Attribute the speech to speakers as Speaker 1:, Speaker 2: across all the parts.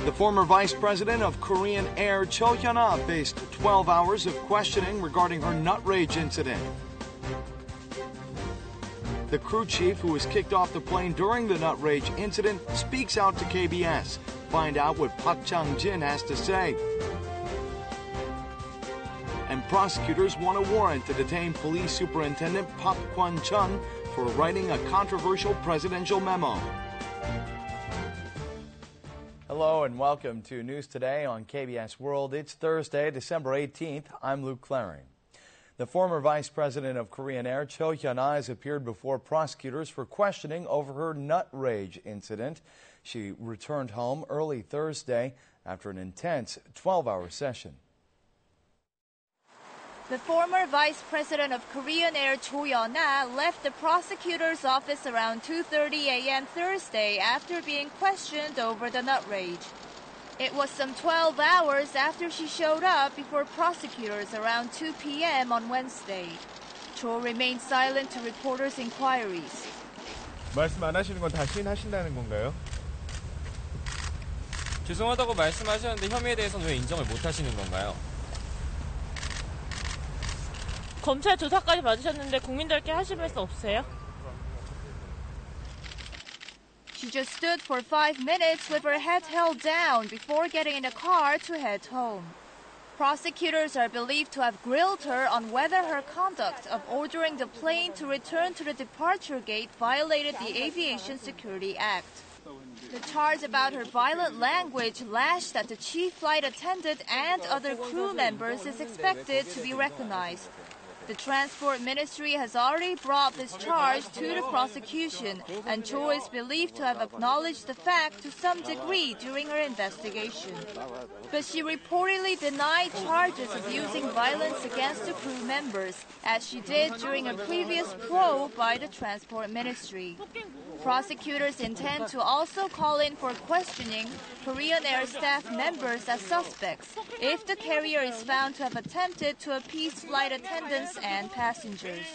Speaker 1: The former vice president of Korean Air Cho Hyun-ah faced 12 hours of questioning regarding her nut rage incident. The crew chief who was kicked off the plane during the nut rage incident speaks out to KBS. Find out what Park Chang-jin has to say. And prosecutors want a warrant to detain Police Superintendent Park Kwon-chun for writing a controversial presidential memo. Hello and welcome to News Today on KBS World. It's Thursday, December 18th. I'm Luke Clary. The former vice president of Korean Air Cho Hyun-ah has appeared before prosecutors for questioning over her nut rage incident. She returned home early Thursday after an intense 12-hour session.
Speaker 2: The former vice president of Korean Air Cho Hyun-ah left the prosecutor's office around 2:30 a.m. Thursday after being questioned over the nut rage. It was some 12 hours after she showed up before prosecutors around 2 p.m. on Wednesday. Cho remained silent to reporters' inquiries.
Speaker 3: 말씀 안 하시는 건 다시 하신다는 건가요?
Speaker 4: 죄송하다고 말씀하셨는데 혐의에 대해서는 왜 인정을 못 하시는 건가요?
Speaker 5: 검찰 조사까지 받으셨는데 국민들께 하실 말씀 없으세요?
Speaker 2: She just stood for 5 minutes with her head held down before getting in a car to head home. Prosecutors are believed to have grilled her on whether her conduct of ordering the plane to return to the departure gate violated the Aviation Security Act. The charge about her violent language lashed at the chief flight attendant and other crew members is expected to be recognized. The Transport Ministry has already brought this charge to the prosecution, and Cho is believed to have acknowledged the fact to some degree during her investigation. But she reportedly denied charges of using violence against the crew members, as she did during a previous probe by the Transport Ministry. Prosecutors intend to also call in for questioning Korean Air staff members as suspects if the carrier is found to have attempted to appease flight attendants and passengers.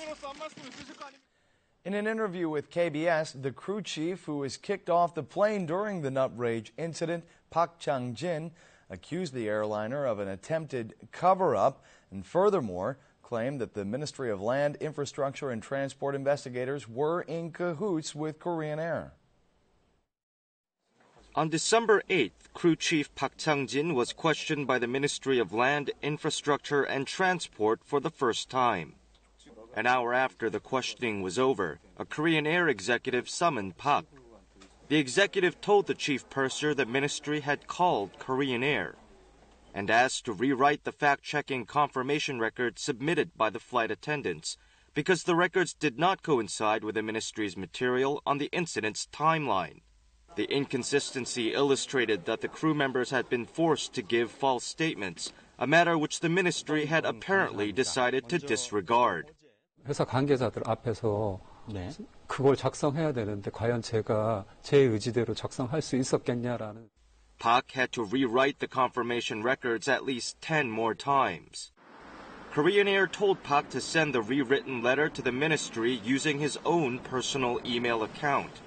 Speaker 1: In an interview with KBS, the crew chief who was kicked off the plane during the nut rage incident, Park Chang-jin, accused the airliner of an attempted cover-up and furthermore claimed that the Ministry of Land, Infrastructure and Transport investigators were in cahoots with Korean Air.
Speaker 6: On December 8th, crew chief Park Chang-jin was questioned by the Ministry of Land, Infrastructure and Transport for the first time. An hour after the questioning was over, a Korean Air executive summoned Park. The executive told the chief purser the ministry had called Korean Air and asked to rewrite the fact-checking confirmation records submitted by the flight attendants because the records did not coincide with the ministry's material on the incident's timeline. The inconsistency illustrated that the crew members had been forced to give false statements, a matter which the ministry had apparently decided to disregard.
Speaker 7: 회사 관계자들 앞에서 그걸 작성해야 되는데 과연 제가 제 의지대로 작성할 수 있었겠냐라는.
Speaker 6: Park had to rewrite the confirmation records at least 10 more times. Korean Air told Park to send the rewritten letter to the ministry using his own personal email account.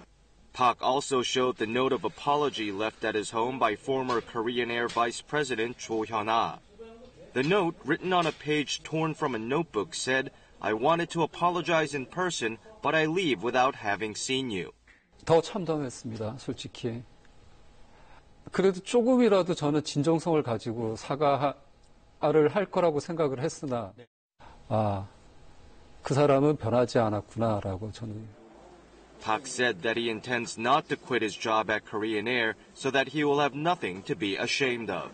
Speaker 6: Park also showed the note of apology left at his home by former Korean Air Vice President Cho Hyun-ah. The note, written on a page torn from a notebook, said, "I wanted to apologize in person, but I leave without having seen you."
Speaker 7: 더 참담했습니다, 솔직히. 그래도 조금이라도 저는 진정성을 가지고 사과를 할 거라고 생각을 했으나 그 사람은 변하지 않았구나라고 저는.
Speaker 6: Park said that he intends not to quit his job at Korean Air so that he will have nothing to be ashamed of.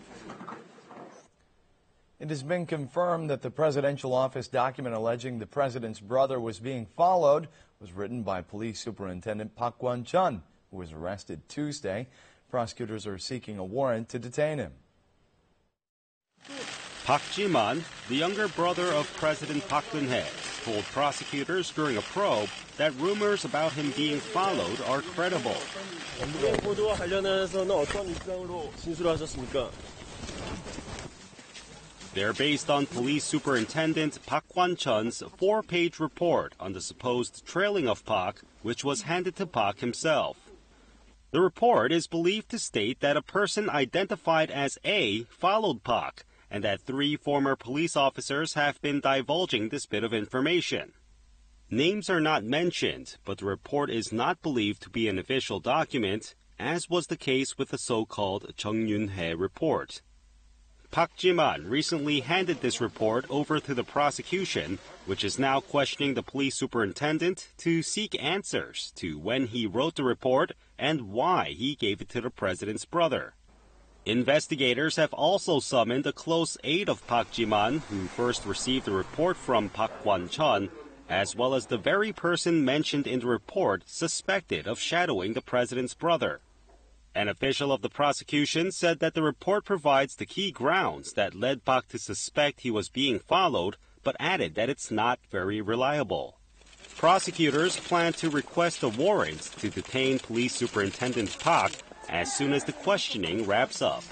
Speaker 1: It has been confirmed that the presidential office document alleging the president's brother was being followed was written by Police Superintendent Park Kwon-chun, who was arrested Tuesday. Prosecutors are seeking a warrant to detain him.
Speaker 8: Park Ji-man, the younger brother of President Park Geun-hye, told prosecutors during a probe that rumors about him being followed are credible.
Speaker 9: 보도와 관련해서는 어떤 입장으로 진술하셨습니까?
Speaker 8: They're based on Police Superintendent Park Kwon-chun's 4-page report on the supposed trailing of Park, which was handed to Park himself. The report is believed to state that a person identified as A followed Pak, and that 3 former police officers have been divulging this bit of information. Names are not mentioned, but the report is not believed to be an official document, as was the case with the so-called Chung Yun-hae report. Park Ji-man recently handed this report over to the prosecution, which is now questioning the police superintendent to seek answers to when he wrote the report and why he gave it to the president's brother. Investigators have also summoned a close aide of Park Ji-man, who first received the report from Park Kwan-chun, as well as the very person mentioned in the report suspected of shadowing the president's brother. An official of the prosecution said that the report provides the key grounds that led Park to suspect he was being followed, but added that it's not very reliable. Prosecutors plan to request a warrant to detain Police Superintendent Park as soon as the questioning wraps up.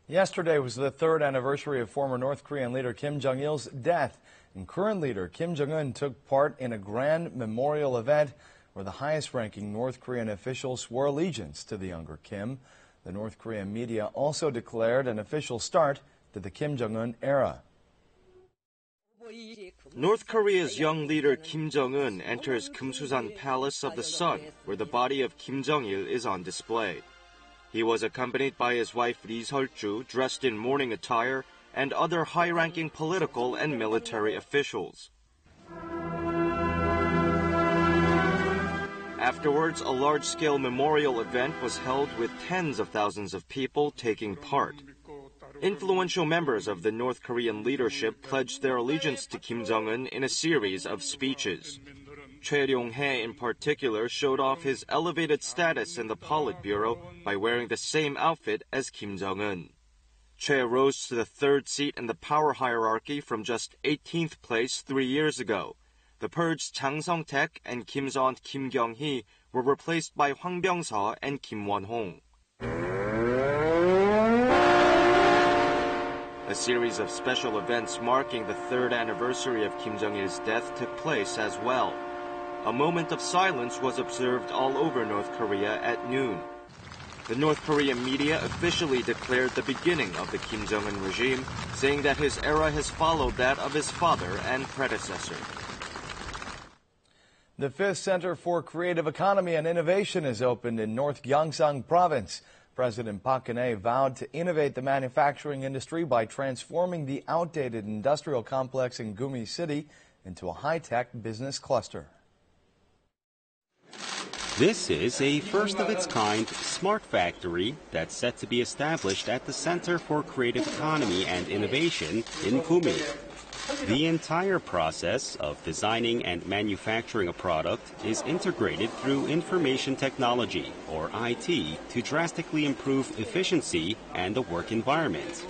Speaker 1: Yesterday was the 3rd anniversary of former North Korean leader Kim Jong-il's death, and current leader Kim Jong-un took part in a grand memorial event where the highest-ranking North Korean officials swore allegiance to the younger Kim. The North Korean media also declared an official start to the Kim Jong-un era.
Speaker 6: North Korea's young leader Kim Jong-un enters Kumsusan Palace of the Sun, where the body of Kim Jong-il is on display. He was accompanied by his wife Lee Seol-ju, dressed in mourning attire, and other high-ranking political and military officials. Afterwards, a large-scale memorial event was held with tens of thousands of people taking part. Influential members of the North Korean leadership pledged their allegiance to Kim Jong-un in a series of speeches. Choi Ryong-hae in particular showed off his elevated status in the Politburo by wearing the same outfit as Kim Jong-un. Choi rose to the 3rd seat in the power hierarchy from just 18th place 3 years ago. The purged Chang Song-taek and Kim's aunt Kim Kyung-hee were replaced by Hwang Byung-seo and Kim Won-hong. A series of special events marking the 3rd anniversary of Kim Jong-il's death took place as well. A moment of silence was observed all over North Korea at noon. The North Korean media officially declared the beginning of the Kim Jong-un regime, saying that his era has followed that of his father and predecessor.
Speaker 1: The 5th Center for Creative Economy and Innovation is opened in North Gyeongsang Province. President Park Geun-hye vowed to innovate the manufacturing industry by transforming the outdated industrial complex in Gumi City into a high-tech business cluster.
Speaker 8: This is a first-of-its-kind smart factory that's set to be established at the Center for Creative Economy and Innovation in Gumi. The entire process of designing and manufacturing a product is integrated through information technology, or IT, to drastically improve efficiency and the work environment.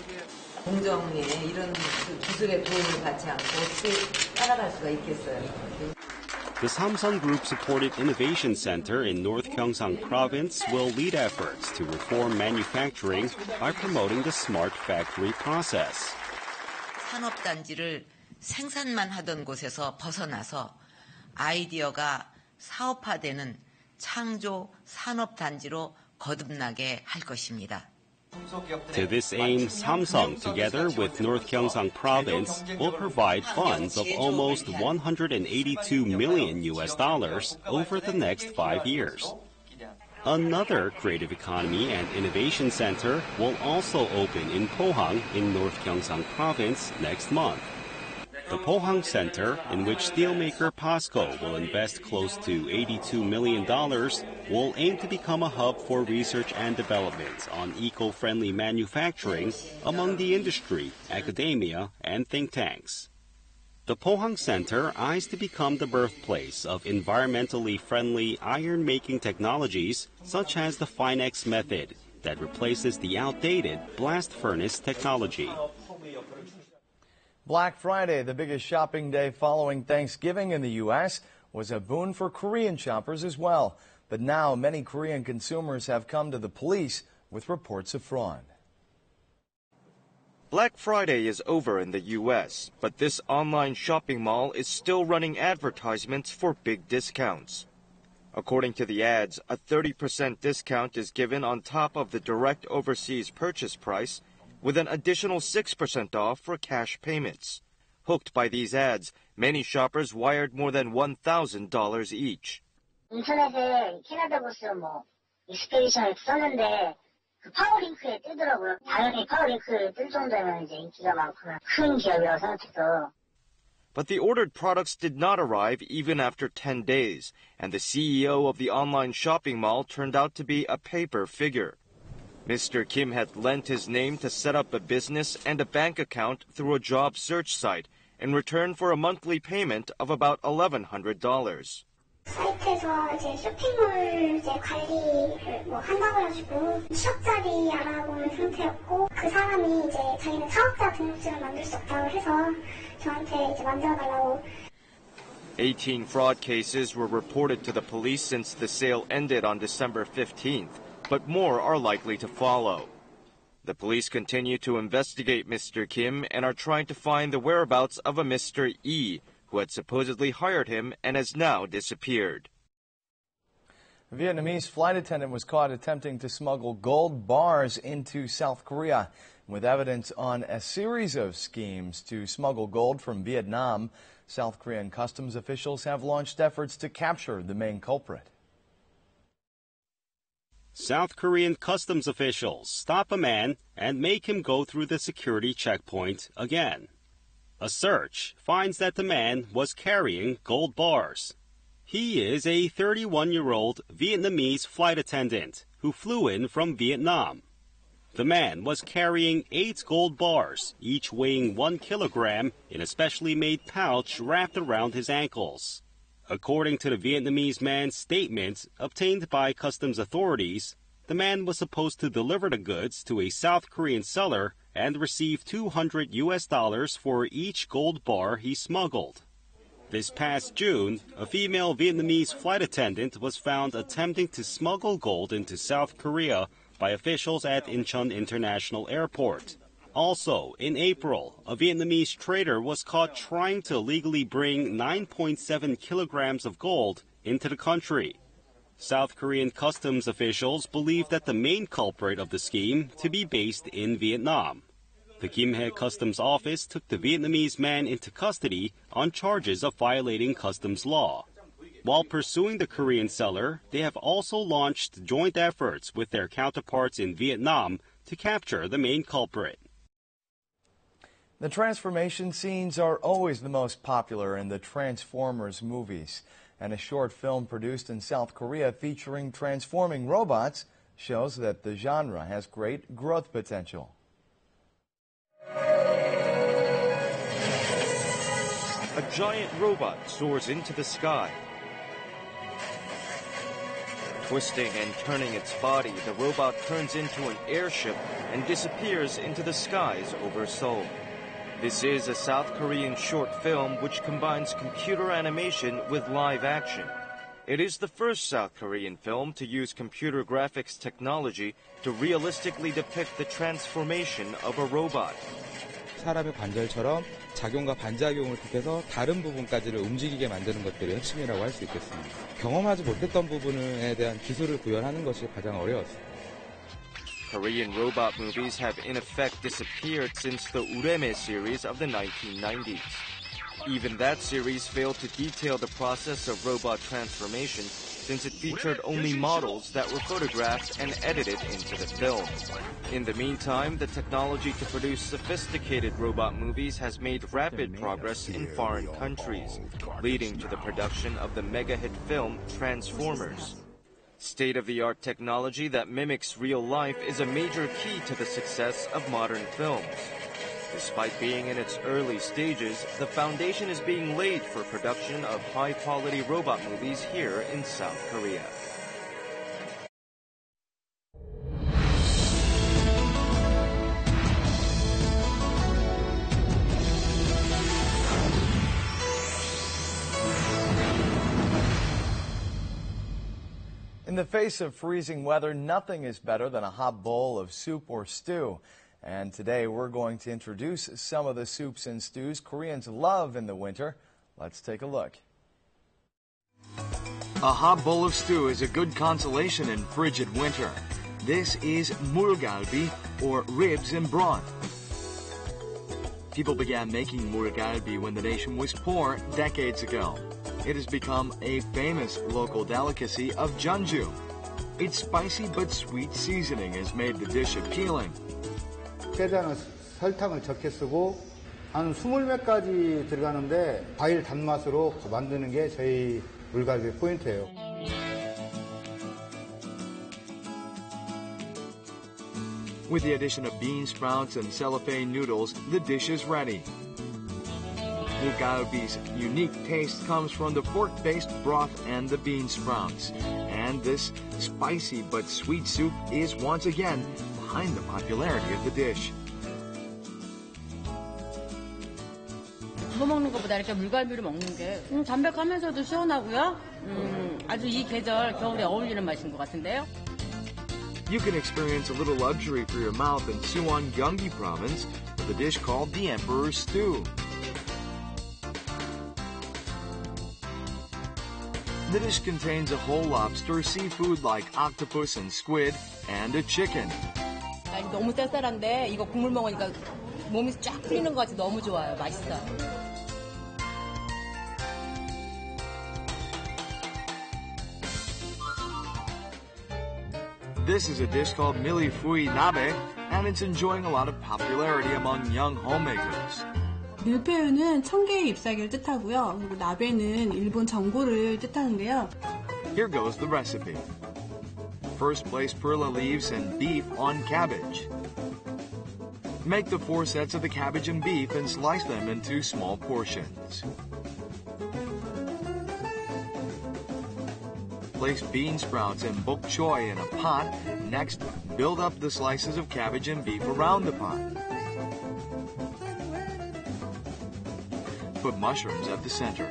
Speaker 8: The Samsung Group-supported Innovation Center in North Gyeongsang Province will lead efforts to reform manufacturing by promoting the smart factory process.
Speaker 10: 산업단지를 생산만 하던 곳에서 벗어나서 아이디어가 사업화되는 창조 산업단지로 거듭나게 할 것입니다.
Speaker 8: To this aim, Samsung, together with North Gyeongsang Province, will provide funds of almost $182 million over the next 5 years. Another Creative Economy and Innovation Center will also open in Pohang in North Gyeongsang Province next month. The Pohang Center, in which steelmaker POSCO will invest close to $82 million, will aim to become a hub for research and development on eco-friendly manufacturing among the industry, academia, and think tanks. The Pohang Center eyes to become the birthplace of environmentally friendly iron-making technologies such as the Finex method that replaces the outdated blast furnace technology.
Speaker 1: Black Friday, the biggest shopping day following Thanksgiving in the U.S., was a boon for Korean shoppers as well. But now many Korean consumers have come to the police with reports of fraud.
Speaker 6: Black Friday is over in the U.S., but this online shopping mall is still running advertisements for big discounts. According to the ads, a 30% discount is given on top of the direct overseas purchase price, with an additional 6% off for cash payments. Hooked by these ads, many shoppers wired more than $1,000 each.
Speaker 11: 인터넷에 캐나다 부스 익스페디션을 썼는데 그 파워링크에 뜨더라고요. 당연히 파워링크에 뜰 정도면 이제 인기가 많구나. 큰 기업이라고 생각해서.
Speaker 6: But the ordered products did not arrive even after 10 days, and the CEO of the online shopping mall turned out to be a paper figure. Mr. Kim had lent his name to set up a business and a bank account through a job search site in return for a monthly payment of about $1,100.
Speaker 11: 사이트에서 이제 쇼핑몰 이제 관리를 한다고 해가지고 취업 자리 알아보는 상태였고 그 사람이 이제 자기는 사업자 등록증을 만들 수 없다고 해서 저한테 이제 만들어달라고.
Speaker 6: 18 fraud cases were reported to the police since the sale ended on December 15th, but more are likely to follow. The police continue to investigate Mr. Kim and are trying to find the whereabouts of a Mr. E, who had supposedly hired him and has now disappeared.
Speaker 1: A Vietnamese flight attendant was caught attempting to smuggle gold bars into South Korea. With evidence on a series of schemes to smuggle gold from Vietnam, South Korean customs officials have launched efforts to capture the main culprit.
Speaker 8: South Korean customs officials stop a man and make him go through the security checkpoint again. A search finds that the man was carrying gold bars. He is a 31-year-old Vietnamese flight attendant who flew in from Vietnam. The man was carrying 8 gold bars, each weighing 1 kilogram, in a specially made pouch wrapped around his ankles. According to the Vietnamese man's statement obtained by customs authorities, the man was supposed to deliver the goods to a South Korean seller and receive $200 for each gold bar he smuggled. This past June, a female Vietnamese flight attendant was found attempting to smuggle gold into South Korea by officials at Incheon International Airport. Also, in April, a Vietnamese trader was caught trying to illegally bring 9.7 kilograms of gold into the country. South Korean customs officials believe that the main culprit of the scheme to be based in Vietnam. The Gimhae Customs Office took the Vietnamese man into custody on charges of violating customs law. While pursuing the Korean seller, they have also launched joint efforts with their counterparts in Vietnam to capture the main culprit.
Speaker 1: The transformation scenes are always the most popular in the Transformers movies, and a short film produced in South Korea featuring transforming robots shows that the genre has great growth potential.
Speaker 6: A giant robot soars into the sky. Twisting and turning its body, the robot turns into an airship and disappears into the skies over Seoul. This is a South Korean short film which combines computer animation with live action. It is the first South Korean film to use computer graphics technology to realistically depict the transformation of a robot.
Speaker 12: 사람의 관절처럼 작용과 반작용을 통해서 다른 부분까지를 움직이게 만드는 것들이 핵심이라고 할 수 있겠습니다. 경험하지 못했던 부분에 대한 기술을 구현하는 것이 가장 어려웠습니다.
Speaker 6: Korean robot movies have in effect disappeared since the Ureme series of the 1990s. Even that series failed to detail the process of robot transformation since it featured only models that were photographed and edited into the film. In the meantime, the technology to produce sophisticated robot movies has made rapid progress in foreign countries, leading to the production of the mega-hit film Transformers. State-of-the-art technology that mimics real life is a major key to the success of modern films. Despite being in its early stages, the foundation is being laid for production of high-quality robot movies here in South Korea.
Speaker 1: In the face of freezing weather, nothing is better than a hot bowl of soup or stew. And today we're going to introduce some of the soups and stews Koreans love in the winter. Let's take a look.
Speaker 6: A hot bowl of stew is a good consolation in frigid winter. This is mulgalbi, or ribs and broth. People began making mulgalbi when the nation was poor decades ago. It has become a famous local delicacy of Jeonju. Its spicy but sweet seasoning has made the dish appealing.
Speaker 13: 깨자는 설탕을 적게 쓰고 한 20몇 가지 들어가는데 과일 단맛으로 만드는 게 저희 물갈비 포인트예요.
Speaker 6: With the addition of bean sprouts and cellophane noodles, the dish is ready. Mulgalbi's unique taste comes from the pork-based broth and the bean sprouts. And this spicy but sweet soup is once again behind the popularity of the dish.
Speaker 14: 구워 먹는 것보다 이렇게 물갈비로 먹는 게 담백하면서도 시원하고요. 아주 이 계절 겨울에 어울리는 맛인 것 같은데요.
Speaker 6: You can experience a little luxury for your mouth in Suwon, Gyeonggi Province with a dish called the Emperor's Stew. The dish contains a whole lobster, seafood like octopus and squid, and a chicken.
Speaker 14: 너무 쌀쌀한데 이거 국물 먹으니까 몸이 쫙 풀리는 것 같이 너무 좋아요. 맛있어요.
Speaker 6: This is a dish called Mille Feuille Nabe, and it's enjoying a lot of popularity among young homemakers.
Speaker 15: 밀푀유는 청개의 잎사귀를 뜻하고요. 그리고 나베는 일본 전골을 뜻하는데요.
Speaker 6: Here goes the recipe. First, place perilla leaves and beef on cabbage. Make the 4 sets of the cabbage and beef and slice them into small portions. Place bean sprouts and bok choy in a pot. Next, build up the slices of cabbage and beef around the pot. Put mushrooms at the center.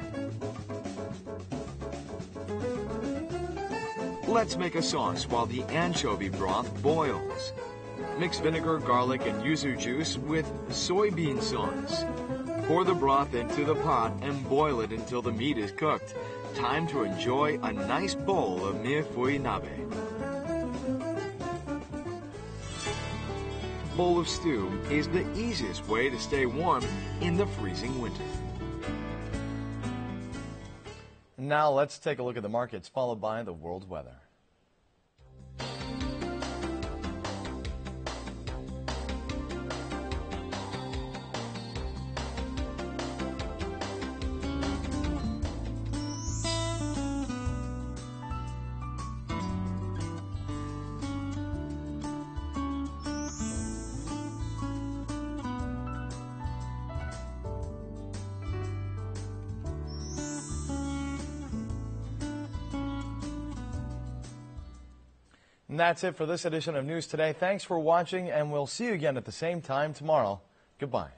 Speaker 6: Let's make a sauce while the anchovy broth boils. Mix vinegar, garlic, and yuzu juice with soybean sauce. Pour the broth into the pot and boil it until the meat is cooked. Time to enjoy a nice bowl of Mille Feuille Nabe. Bowl of stew is the easiest way to stay warm in the freezing winter.
Speaker 1: Now let's take a look at the markets, followed by the world weather. And that's it for this edition of News Today. Thanks for watching, and we'll see you again at the same time tomorrow. Goodbye.